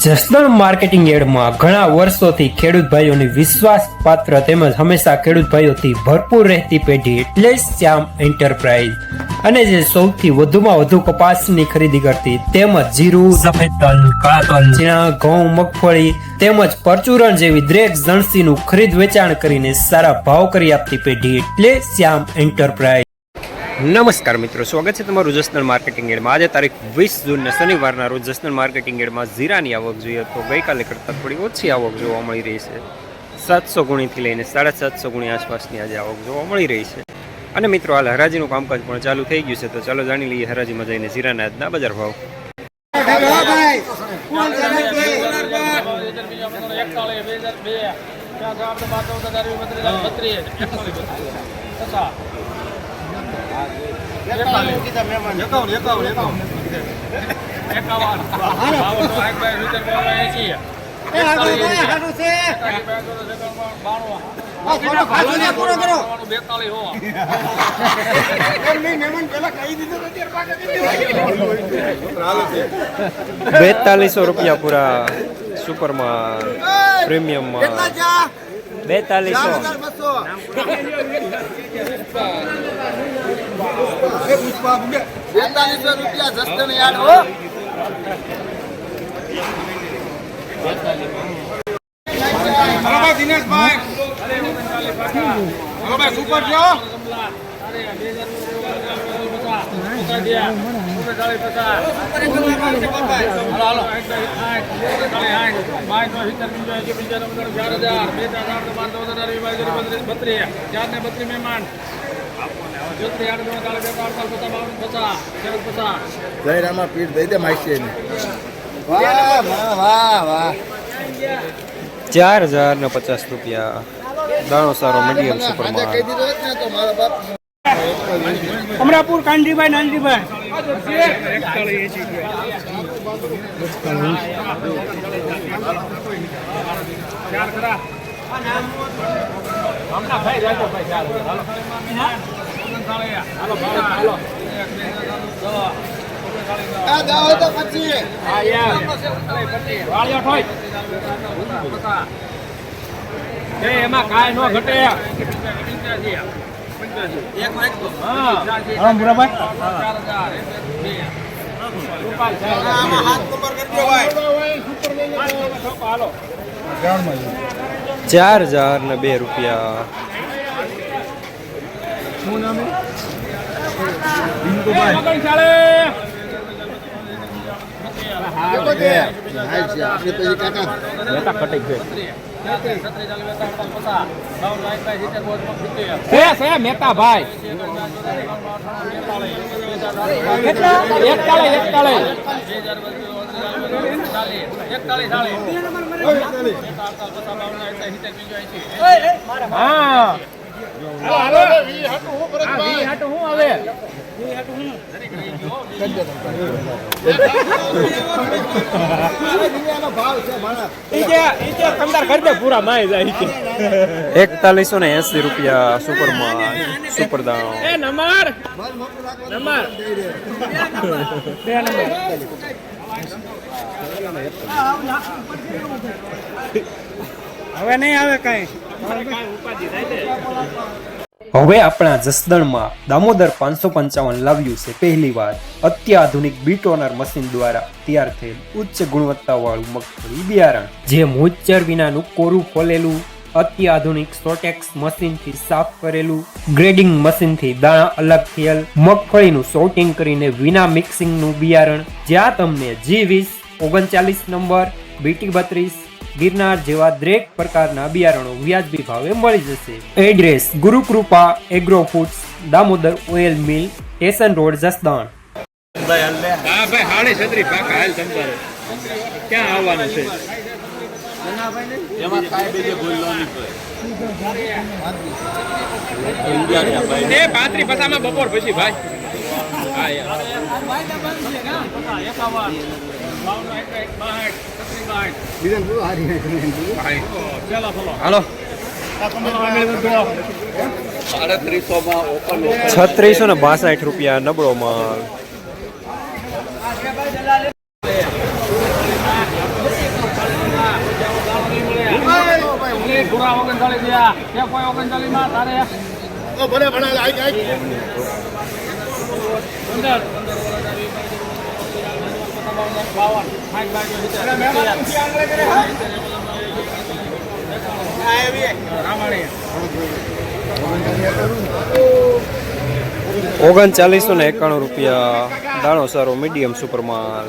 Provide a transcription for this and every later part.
Jasdan marketing યાર્ડમાં ઘણા વર્ષોથી ખેડૂત ભાઈઓની વિશ્વાસપાત્ર તેમજ હંમેશા ખેડૂત ભાઈઓથી ભરપૂર રહેતી પેઢી એટલે શ્યામ એન્ટરપ્રાઇઝ અને જે સૌથી વધુમાં વધુ કપાસની ખરીદી કરતી તેમજ જીરું, સફેદ તલ, કાળા તલ, ચણા, ઘઉં, મગફળી તેમજ પરચુરણ જેવી દરેક જણસીનું ખરીદ વેચાણ કરીને સારા ભાવ કરી આપતી પેઢી એટલે શ્યામ એન્ટરપ્રાઇઝ। નમસ્કાર મિત્રો, સ્વાગત છે તમારું જસદણ માર્કેટિંગ યાર્ડમાં। આજે તારીખ 20 જૂનને શનિવારના રોજ જસદણ માર્કેટિંગ યાર્ડમાં જીરાની આવક જોઈએ તો ગઈકાલે કરતાં થોડી ઓછી આવક જોવા મળી રહી છે। 700 ગુણીથી લઈને 750 ગુણી આસપાસની આજે આવક જોવા મળી રહી છે। અને મિત્રો હાલ હરાજીનું કામકાજ પણ ચાલુ થઈ ગયું છે, તો ચાલો જાણી લઈએ હરાજીમાં જઈને જીરાના આજના બજાર ભાવ। ₹4200 પૂરા સુપરમાં, પ્રીમિયમમાં ₹4200 જસદણ યાર્ડ હો। હલો ભાઈ દિનેશભાઈ, હલો ભાઈ સુપર જો જયરામા પીઠ દઈ દે માઈશે ને। વાહ વાહ વાહ વાહ, ₹4050 દાણો સારો મીડિયમ સુપરમાં। અમરાપુર કાંજીભાઈ નાનજીભાઈ એમાં કાંઈ નો ઘટે। ₹4002 મહેતા ભાઈ પૂરા માય જાય ₹4180 સુપરમાં, સુપર દાણો। હવે નહીં આવે કઈ। હવે આપણા જસદણમાં દામોદર 555 લાવ્યું છે પહેલી વાર અત્યાધુનિક બીટોનર મશીન દ્વારા તૈયાર થયેલ ઉચ્ચ ગુણવત્તાવાળું મગફળી બિયારણ, જે મોઇસ્ચર વિનાનું કોરું ફોલેલું, અત્યાધુનિક સોટેક્સ મશીનથી સાફ કરેલું, ગ્રેડિંગ મશીનથી દાણા અલગ થયેલ મગફળીનું સોર્ટિંગ કરીને વિના મિક્સિંગનું બિયારણ, જ્યાં તમને G20, 39 નંબર, BT32, ગિરનાર જેવા દરેક પ્રકારના બિયારણો વ્યાજબી ભાવે મળી જશે। Address Gurukrupa agro foods, Damodar oil mill, station road, Jasdan. ક્યાં આવવાનું છે? બપોર પછી ભાઈ હાલો 3662 રૂપિયા નબળો માલ। પૂરા 39 થયા કે કોઈ 39 માં તારે ભલે ભલે આઈ આઈ 3991 રૂપિયા દાણો સારો મીડિયમ સુપર માલ.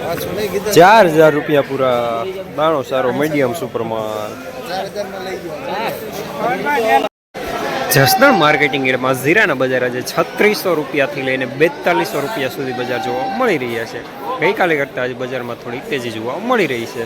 ₹4000 રૂપિયા પૂરા દાણો સારો મીડિયમ સુપર માલ. 4000 માં લઈ ગયો. જસદણ માર્કેટિંગ એરિયામાં જીરાના બજાર આજે 3600 રૂપિયાથી લઈને 4200 રૂપિયા સુધી બજાર જોવા મળી રહ્યા છે. ગઈકાલે કરતાં આજે બજારમાં થોડી તેજી જોવા મળી રહી છે.